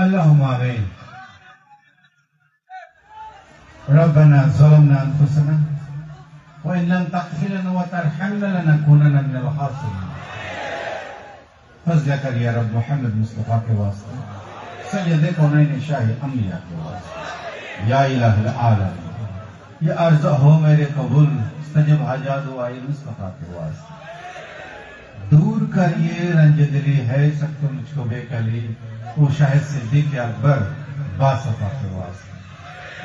اللهم آمين. ربنا ظلمنا أنفسنا وإن لم تغفر لنا وترحمنا لنكونن من الخاسرين. فضلك يا رب محمد مصطفى के वास्ते, सैयद कौनैन शाही अंबिया के वास्ते, या इलाहुल आलमीन, ये अर्ज हो मेरे कबूल सजब हाजा दुआए मुस्तफा के वास्ते. दूर करिए रंज दिली है सबको मुझको बेकली, वो शाहिद सिद्दीक अकबर बासफा के वास्ते.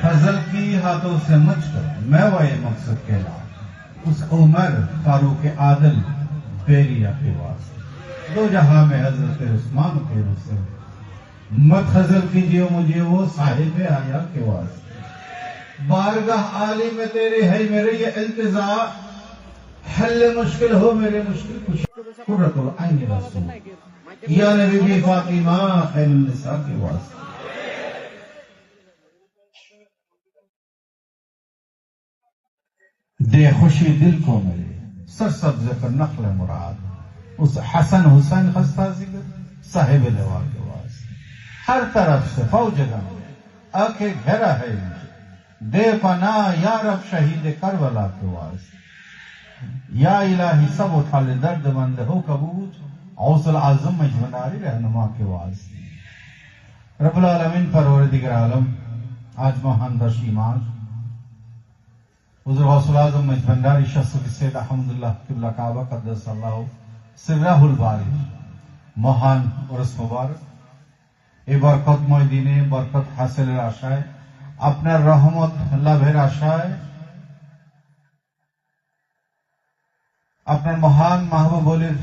फजल की हाथों से मुझको मैं वही मकसद कहला, उस उमर फारूक आदल बेरिया के वास्ते. दो जहां में हजरत उस्मान के रुस्से मत हजल कीजिए मुझे वो साहिब आया के वास्ते. बारगाह आली में तेरे है मेरे ये इल्तिजा, हल मुश्किल हो मेरे मुश्किल कुछ कुर्रतुल आइन रसूल या नबी बी फातिमा खैरुन निसा के वास्ते. दे खुशी दिल को मेरे सरसब्ज पर नखल मुराद, उस हसन हुसैन खस्ता जिगर साहिब लवा के वास्ते. हर तरफ से फौजगन आके घेरा है मुझे, दे पना या रब शहीद करबला के वास्ते. या इलाही सब उठा ले दर्द मंद हो कबूज, औसल आजम मजमनारी रहनुमा के वास्ते. रब्बुल आलमीन परवरदिगार आलम, आज महान दशीमाज हुजूर गौसुल आजम मजमनारी शख्स सैयद अहमदुल्लाह किबला काबा कद्दसल्लाहु सिर्राहुल बारी মহান উরস মুবারক. এই বরকতময় দিনে বরকত হাসিলের আশায়, আপনার রহমত লাভের আশায়, আপনার মহান মাহবুব আলীর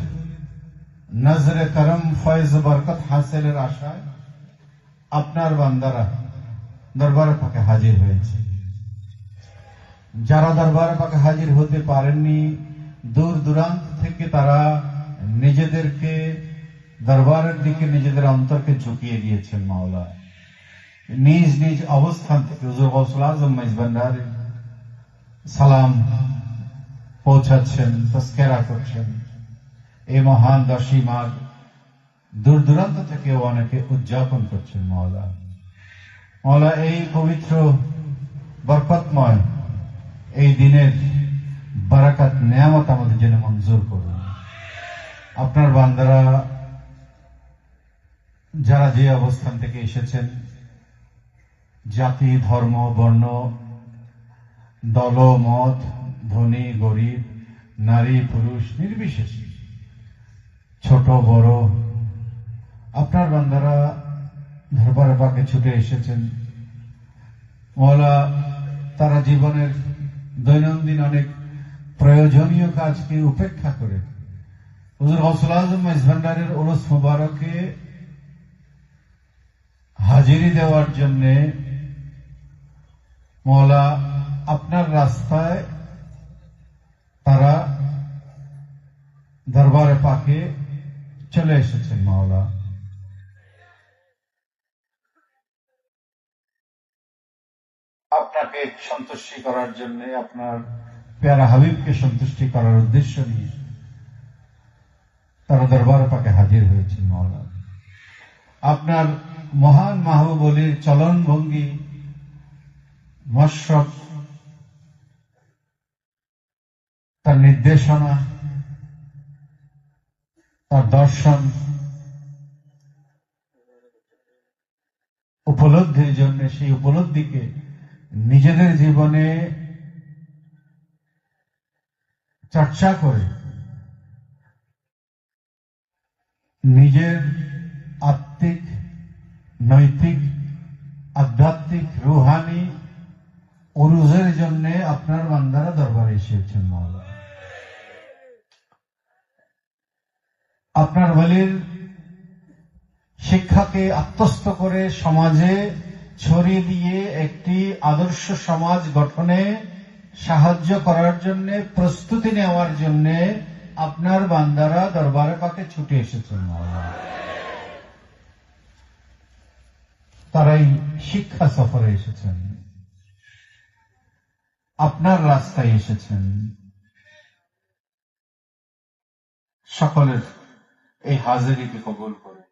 নজরে করম ফয়েজ বরকত হাসিলের আশায় আপনার বান্দারা দরবারে পাকে হাজির হয়েছে. যারা দরবারে পাকে হাজির হতে পারেননি, দূর দূরান্ত থেকে তারা নিজেদেরকে দরবারের দিকে নিজেদের অন্তরকে ঝুঁকিয়ে দিয়েছেন. মাওলা নিজ নিজ অবস্থান থেকে হুজুর গৌসুল আজম মেজবান্ডারে সালাম পৌঁছাচ্ছেন, তাজকিরা করছেন. এই মহান দশী মাঘ দূর দূরান্ত থেকে অনেকে উদযাপন করছেন. মাওলা মাওলা এই পবিত্র বরকতময় এই দিনের বারাকাত নিয়ামত আমাদের জন্য মঞ্জুর করুন. আপনার বান্দারা যারা যে অবস্থান থেকে এসেছেন, জাতি ধর্ম বর্ণ দল মত ধনী গরিব নারী পুরুষ নির্বিশেষে ছোট বড় আপনার বান্দারা দরবারে পাকে ছুটে এসেছেন. মাওলা তারা জীবনের দৈনন্দিন অনেক প্রয়োজনীয় কাজকে উপেক্ষা করে হুজুর গৌসুল আজম মেজবান্ডারের উরুস মুবারকে হাজিরি দেওয়ার জন্য মাওলা আপনার রাস্তায় তারা দরবারে পাকে চলে এসেছেন. মাওলা আপনাকে সন্তুষ্টি করার জন্য, আপনার প্যারা হাবিবকে সন্তুষ্টি করার উদ্দেশ্য নিয়ে তারা দরবারে পাকে হাজির হয়েছেন. মাওলা আপনার মহান মাহবুব আলীর চলন ভঙ্গি মশরফ, তার নির্দেশনা, তার দর্শন উপলব্ধির জন্য, সেই উপলব্ধিকে নিজেদের জীবনে চর্চা করে নিজের আত্মিক নৈতিক আধ্যাত্মিক রুহানি উরুজের জন্য আপনার বান্দারা দরবারে এসেছেন. মাওলা আপনার ওয়ালির শিক্ষাকে আত্মস্থ করে সমাজে ছড়িয়ে দিয়ে একটি আদর্শ সমাজ গঠনে সাহায্য করার জন্য, প্রস্তুতি নেওয়ার জন্য আপনার বান্দারা দরবারে পাকে ছুটে এসেছেন. মাওলা তারাই শিক্ষা সফরে এসেছেন, আপনার রাস্তায় এসেছেন. সকলের এই হাজিরিকে কবুল করে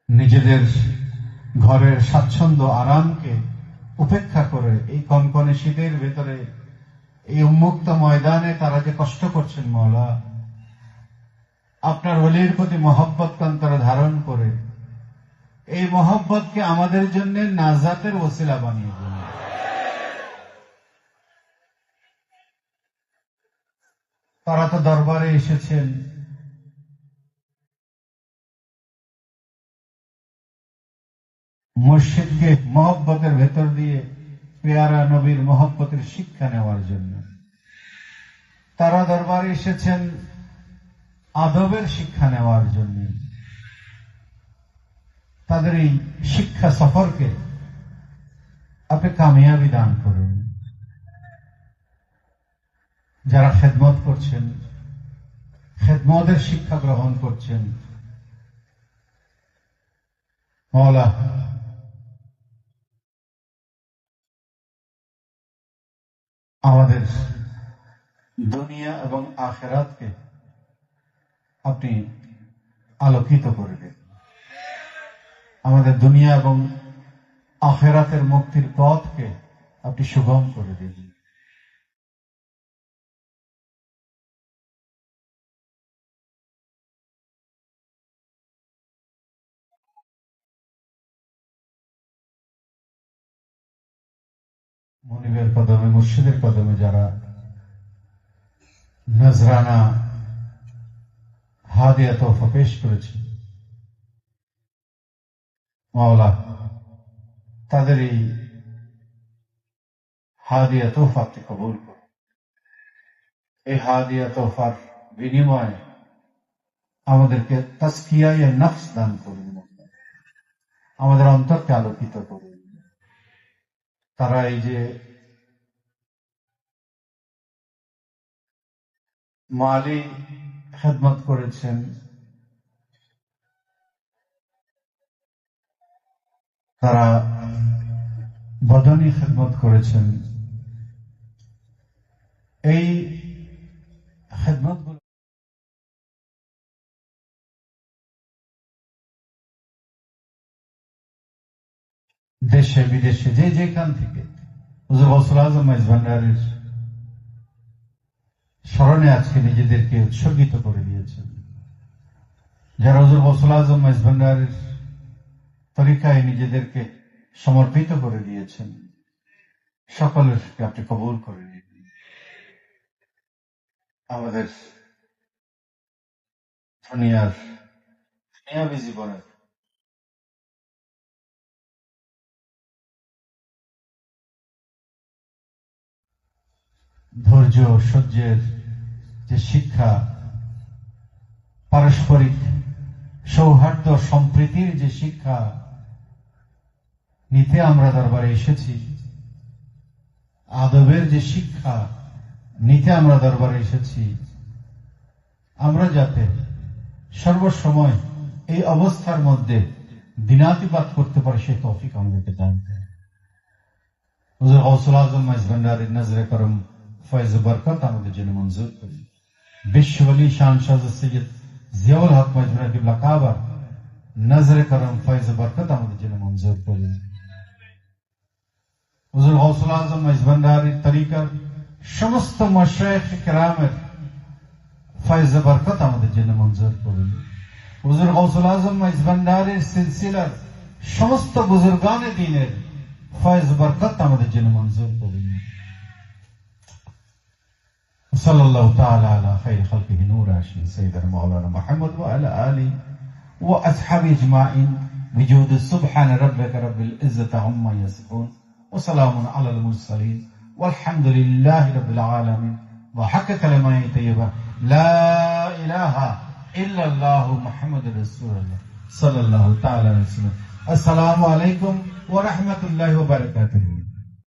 নিজেদের ঘরের স্বাচ্ছন্দ্য আরামকে উপেক্ষা করে এই কনকনে শীতের ভেতরে এই উন্মুক্ত ময়দানে তারা যে কষ্ট করছেন মওলা, আপনার ওলির প্রতি মহব্বত অন্তরে ধারণ করে এই মহব্বতকে আমাদের জন্য নাজাতের ওসিলা বানিয়ে দিন। তারা তো দরবারে এসেছেন মসজিদকে মহব্বতের ভেতর দিয়ে পেয়ারা নবীর মহব্বতের শিক্ষা নেওয়ার জন্য। তারা দরবারে এসেছেন আদবের শিক্ষা নেওয়ার জন্য। তাদের এই শিক্ষা সফরকে আপনি কামিয়াবি দান করুন। যারা খেদমত করছেন, খেদমতের শিক্ষা গ্রহণ করছেন, মওলা আমাদের দুনিয়া এবং আখিরাতকে আপনি আলোকিত করে দেন। আমাদের দুনিয়া এবং আখিরাতের মুক্তির পথকে আপনি সুগম করে দিন। মনিবের কদমে, মুর্শিদের কদমে যারা নজরানা হাদিয়া তোহফা পেশ করেছে, মাওলা তাদের এই হাদিয়া তোহফা আপনি কবুল করুন। এই হাদিয়া তোহফার বিনিময়ে আমাদেরকে তাজকিয়ায়ে নফস দান করুন, আমাদের অন্তরকে আলোকিত করুন। তারা এই যে মালি খেদমত করেছেন, তারা বদনী খেদমত করেছেন, এই খেদমতগুলো দেশে বিদেশে যে যেখান থেকে হুজুর গৌসুল আজম মাইজ ভান্ডারীর স্মরণে আজকে নিজেদেরকে উৎসর্গিত করে দিয়েছেন, যারা হুজুর গৌসুল আজম মাইজ ভান্ডারীর তরিকায় নিজেদেরকে সমর্পিত করে দিয়েছেন, সকলেরকে আপনি কবুল করে নিন। আমাদের দুনিয়াবী জীবনের ধৈর্য সহ্যের যে শিক্ষা, পারস্পরিক সৌহার্দ্য সম্প্রীতির যে শিক্ষা নিতে আমরা দরবারে এসেছি, আদবের যে শিক্ষা নিতে আমরা দরবারে এসেছি, আমরা যাতে সর্বসময় এই অবস্থার মধ্যে দিনাতিপাত করতে পারি সেই তৌফিক আমাদেরকে দান করেন। হুজুর গৌসুল আজম মাইজ ভান্ডারীর নজরে করম ফয়েজ বরকত আমাদের জন্য মঞ্জুর করেন। বিশ্বলি শাহনশাহ সৈয়দ জিয়াউল হক মাইজ ভান্ডারী কিবলা কাবার নজরে করম ফয়েজ বরকত আমাদের জন্য মঞ্জুর করেন। হুজুর গৌসুল আজম মাইজ ভান্ডারীর তরিকার সমস্ত মাশায়েখ কেরামের ফয়েজ বরকত আমাদের জন্য মঞ্জুর করেন। হুজুর গৌসুল আজম মাইজ ভান্ডারীর সিলসিলার সমস্ত বুজুর্গানে দ্বীনের ফয়েজ বরকত আমাদের জন্য মঞ্জুর করেন। সাল্লাল্লাহু তাআলা আলা খায়রি খালকিহি নূর আশি সাইয়্যিদানা মাওলানা মুহাম্মদ ওয়া আলা আলিহি ওয়া আসহাবিহি আজমাইন বিজুদ সুবহান রাব্বিকা রাব্বিল ইজ্জাতি আম্মা ইয়াসিফুন ওয়া সালামুন আলাল মুরসালিন ওয়ালহামদুলিল্লাহি রাব্বিল আলামিন ওয়া হাক্কা কালিমাতি তাইয়্যিবা লা ইলাহা ইল্লাল্লাহু মুহাম্মাদুর রাসূলুল্লাহ সাল্লাল্লাহু তাআলা আলাইহি ওয়াসাল্লাম। আসসালামু আলাইকুম ওয়া রাহমাতুল্লাহি ওয়া বারাকাতুহু।